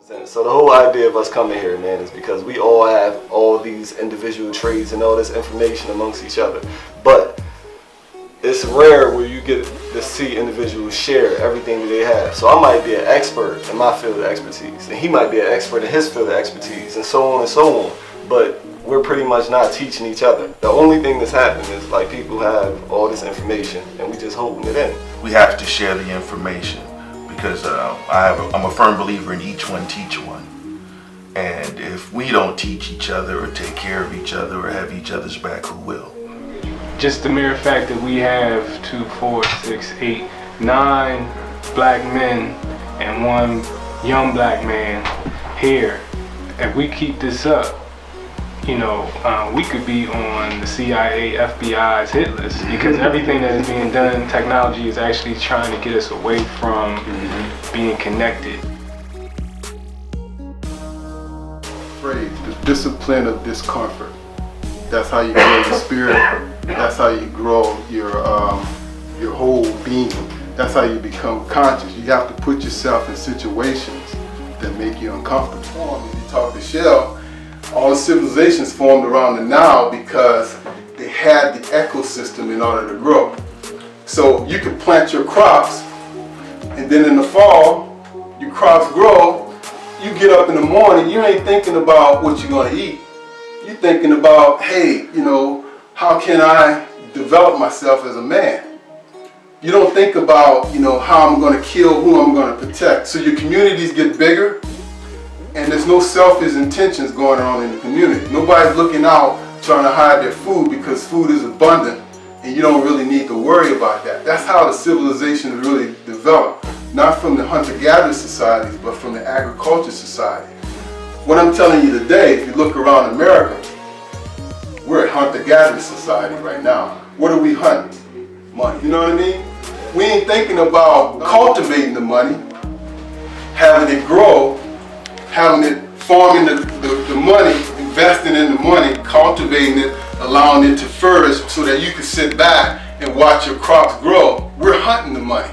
So the whole idea of us coming here, man, is because we all have all these individual trades and all this information amongst each other. But it's rare where you get to see individuals share everything that they have. So I might be an expert in my field of expertise, and he might be an expert in his field of expertise, and so on and so on. But we're pretty much not teaching each other. The only thing that's happening is like people have all this information, and we just holding it in. We have to share the information because I'm a firm believer in each one teach one. And if we don't teach each other or take care of each other or have each other's back, who will? Just the mere fact that we have 2, 4, 6, 8, 9 black men and 1 young black man here, if we keep this up, you know, we could be on the CIA, FBI's hit list, because everything that is being done, technology is actually trying to get us away from being connected. Phrase, the discipline of discomfort. That's how you grow your spirit. That's how you grow your whole being. That's how you become conscious. You have to put yourself in situations that make you uncomfortable. When you talk to Shell, all the civilizations formed around the Nile because they had the ecosystem in order to grow. So you can plant your crops, and then in the fall, your crops grow. You get up in the morning, you ain't thinking about what you're going to eat. You're thinking about, hey, you know, how can I develop myself as a man? You don't think about, you know, how I'm going to kill, who I'm going to protect. So your communities get bigger, and there's no selfish intentions going on in the community. Nobody's looking out trying to hide their food because food is abundant and you don't really need to worry about that. That's how the civilization really developed. Not from the hunter-gatherer societies, but from the agriculture society. What I'm telling you today, if you look around America, we're a hunter-gatherer society right now. What are we hunting? Money. You know what I mean? We ain't thinking about cultivating the money, having it grow, having it, farming the money, investing in the money, cultivating it, allowing it to flourish so that you can sit back and watch your crops grow. We're hunting the money.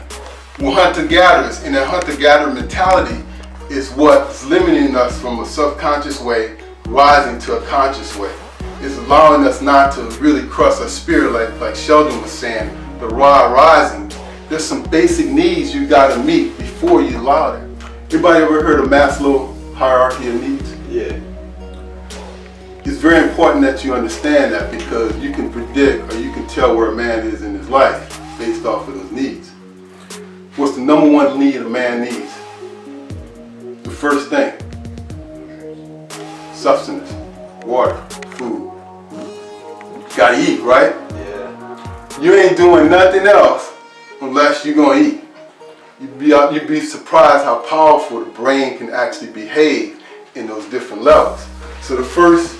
We're hunter-gatherers, and that hunter-gatherer mentality is what's limiting us from a subconscious way rising to a conscious way. It's allowing us not to really cross our spirit like Sheldon was saying, the raw rising. There's some basic needs you gotta meet before you allow that. Anybody ever heard of Maslow's hierarchy of needs? Yeah. It's very important that you understand that because you can predict or you can tell where a man is in his life based off of those needs. What's the number 1 need a man needs? The first thing, substance, water, food. Gotta eat, right? Yeah. You ain't doing nothing else unless you're gonna eat. You'd be surprised how powerful the brain can actually behave in those different levels. So the first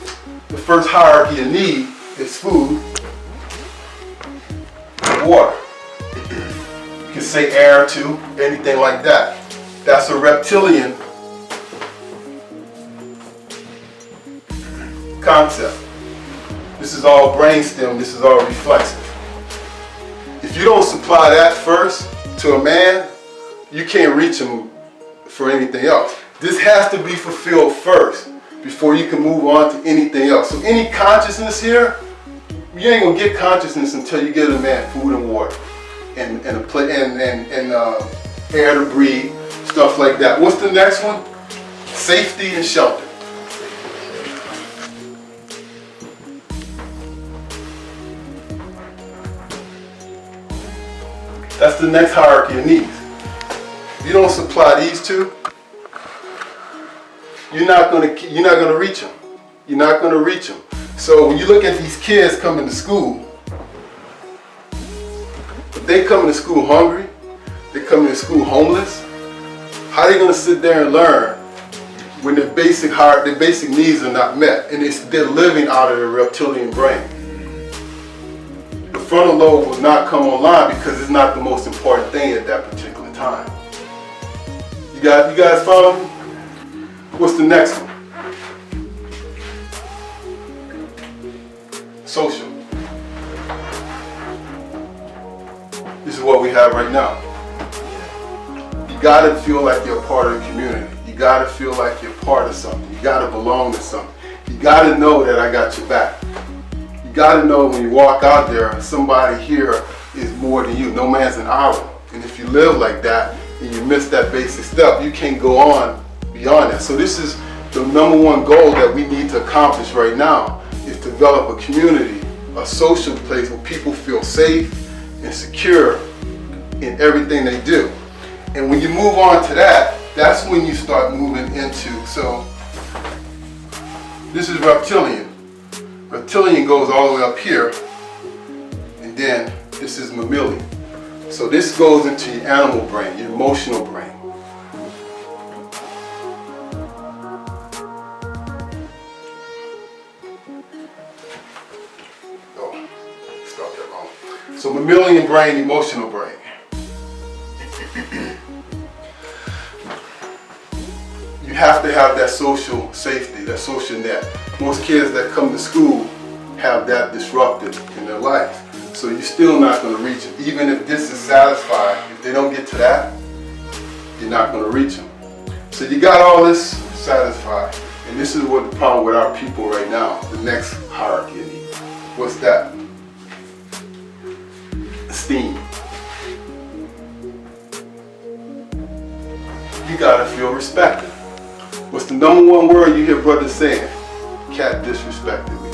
hierarchy of need is food and water. You can say air too, anything like that. That's a reptilian concept. This is all brainstem, this is all reflexive. If you don't supply that first to a man, you can't reach him for anything else. This has to be fulfilled first before you can move on to anything else. So any consciousness here, you ain't gonna get consciousness until you get a man food and water and air to breathe, stuff like that. What's the next one? Safety and shelter. That's the next hierarchy of needs. If you don't supply these two, you're not gonna reach them. You're not gonna reach them. So when you look at these kids coming to school, if they come to school hungry, they come to school homeless, how are they gonna sit there and learn when their basic needs are not met and they're living out of their reptilian brain? The frontal lobe will not come online because it's not the most important thing at that particular time. You guys follow me? What's the next one? Social. This is what we have right now. You gotta feel like you're a part of the community. You gotta feel like you're part of something. You gotta belong to something. You gotta know that I got your back. You gotta know when you walk out there, somebody here is more than you. No man's an island. And if you live like that and you miss that basic step, you can't go on beyond that. So this is the number one goal that we need to accomplish right now, is to develop a community, a social place where people feel safe and secure in everything they do. And when you move on to that, that's when you start moving into, so this is reptilian. Reptilian goes all the way up here, and then this is mammalian. So this goes into your animal brain, your emotional brain. Oh, start that wrong. So mammalian brain, emotional brain. You have to have that social safety, that social net. Most kids that come to school have that disrupted in their life. So you're still not going to reach them. Even if this is satisfied, if they don't get to that, you're not going to reach them. So you got all this satisfied. And this is what the problem with our people right now, the next hierarchy. What's that? Esteem. You got to feel respected. What's the number one word you hear brothers saying? Cat disrespected me.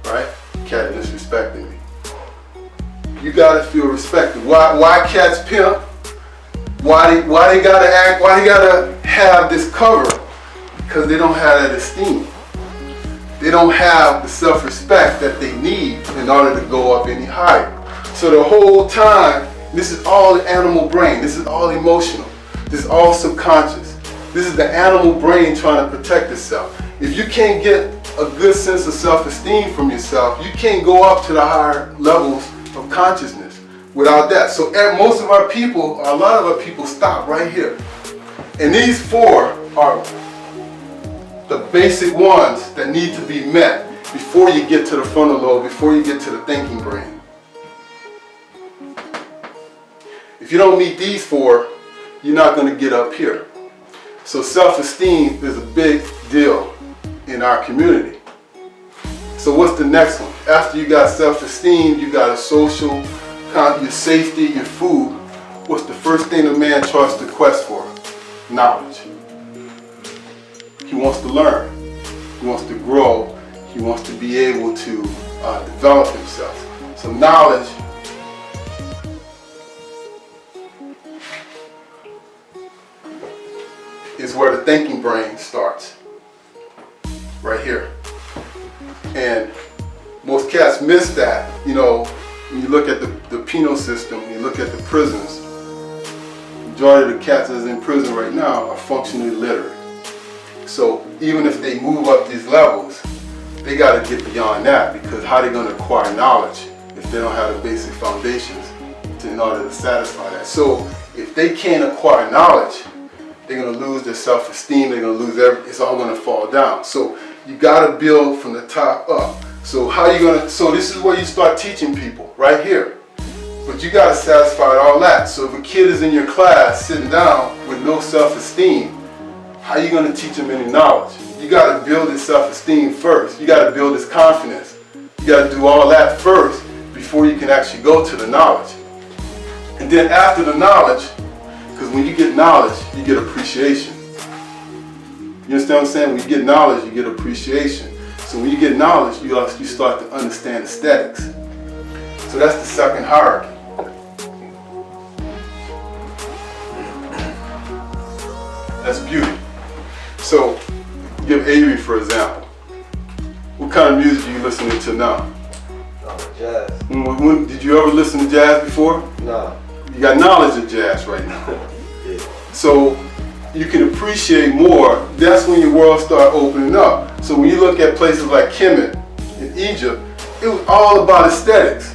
Right? Cat disrespected me. You gotta feel respected. Why cats pimp? Why they gotta act? Why they gotta have this cover? Because they don't have that esteem. They don't have the self-respect that they need in order to go up any higher. So the whole time, this is all the animal brain. This is all emotional. This is all subconscious. This is the animal brain trying to protect itself. If you can't get a good sense of self-esteem from yourself, you can't go up to the higher levels of consciousness without that. So most of our people, a lot of our people stop right here. And these four are the basic ones that need to be met before you get to the frontal lobe, before you get to the thinking brain. If you don't meet these four, you're not going to get up here. So self-esteem is a big deal in our community. So what's the next one? After you got self-esteem, you got a social, your safety, your food. What's the first thing a man tries to quest for? Knowledge. He wants to learn. He wants to grow. He wants to be able to develop himself. So knowledge is where the thinking brain starts. Right here. And most cats miss that. You know, when you look at the penal system, you look at the prisons, the majority of the cats that's in prison right now are functionally literate. So even if they move up these levels, they got to get beyond that, because how are they going to acquire knowledge if they don't have the basic foundations in order to satisfy that? So if they can't acquire knowledge, they're going to lose their self-esteem, they're going to lose it's all going to fall down. So you got to build from the top up. So how are you going to, so this is where you start teaching people, right here. But you got to satisfy all that. So if a kid is in your class sitting down with no self-esteem, how are you going to teach him any knowledge? You got to build his self-esteem first. You got to build his confidence. You got to do all that first before you can actually go to the knowledge. And then after the knowledge, because when you get knowledge, you get appreciation. You understand what I'm saying? When you get knowledge, you get appreciation. So when you get knowledge, you start to understand aesthetics. So that's the second hierarchy. That's beauty. So give Avery, for example. What kind of music are you listening to now? Jazz. Did you ever listen to jazz before? No. You got knowledge of jazz right now. Yeah. So you can appreciate more. That's when your world start opening up. So when you look at places like Kemet in Egypt, it was all about aesthetics.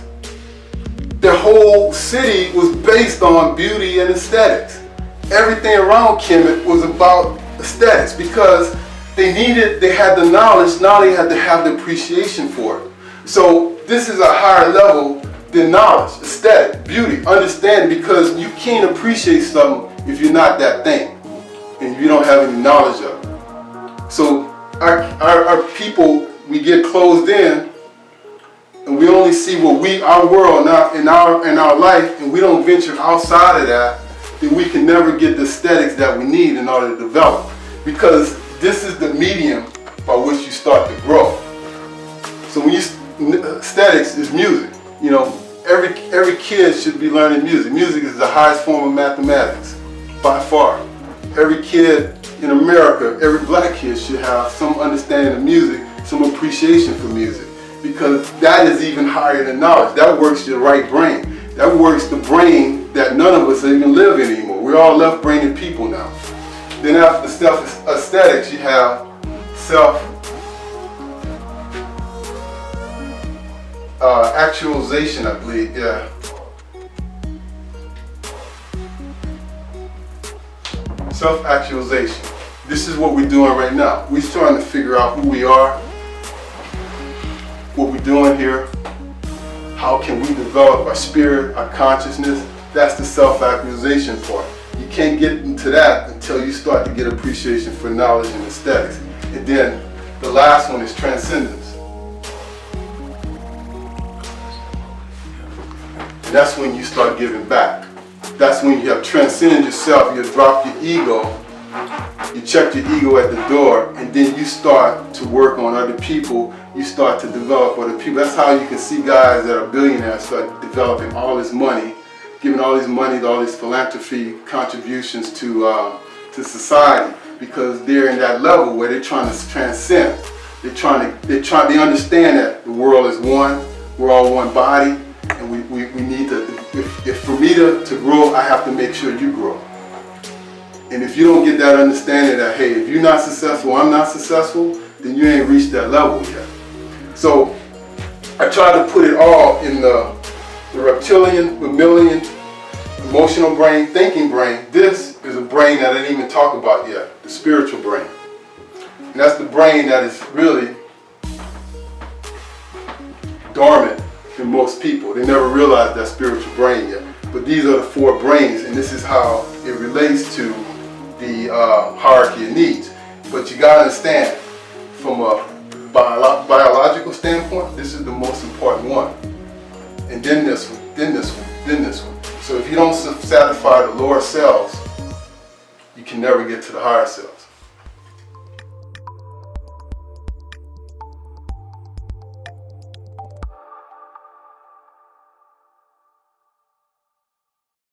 Their whole city was based on beauty and aesthetics. Everything around Kemet was about aesthetics because they had the knowledge, now they had to have the appreciation for it. So this is a higher level Then knowledge, aesthetic, beauty, understanding, because you can't appreciate something if you're not that thing and you don't have any knowledge of it. So our people, we get closed in and we only see what our world now in our life, and we don't venture outside of that, then we can never get the aesthetics that we need in order to develop. Because this is the medium by which you start to grow. So when aesthetics is music. You know, every kid should be learning music. Music is the highest form of mathematics, by far. Every kid in America, every black kid should have some understanding of music, some appreciation for music. Because that is even higher than knowledge. That works your right brain. That works the brain that none of us even live in anymore. We're all left-brained people now. Then after aesthetics, you have actualization, I believe, yeah. Self-actualization. This is what we're doing right now. We're trying to figure out who we are, what we're doing here, how can we develop our spirit, our consciousness. That's the self-actualization part. You can't get into that until you start to get appreciation for knowledge and aesthetics. And then the last one is transcendence. And that's when you start giving back. That's when you have transcended yourself, you have dropped your ego, you check your ego at the door, and then you start to work on other people, you start to develop other people. That's how you can see guys that are billionaires start developing all this money, giving all this money to all these philanthropy contributions to society, because they're in that level where they're trying to transcend. They understand that the world is one, we're all one body, and we need to, if for me to grow, I have to make sure you grow. And if you don't get that understanding that, hey, if you're not successful, I'm not successful, then you ain't reached that level yet. So I try to put it all in the reptilian, mammalian, emotional brain, thinking brain. This is a brain that I didn't even talk about yet, the spiritual brain. And that's the brain that is really dormant in most people. They never realize that spiritual brain yet. But these are the four brains, and this is how it relates to the hierarchy of needs. But you gotta understand, from a biological standpoint, this is the most important one. And then this one, then this one, then this one. So if you don't satisfy the lower cells, you can never get to the higher cells.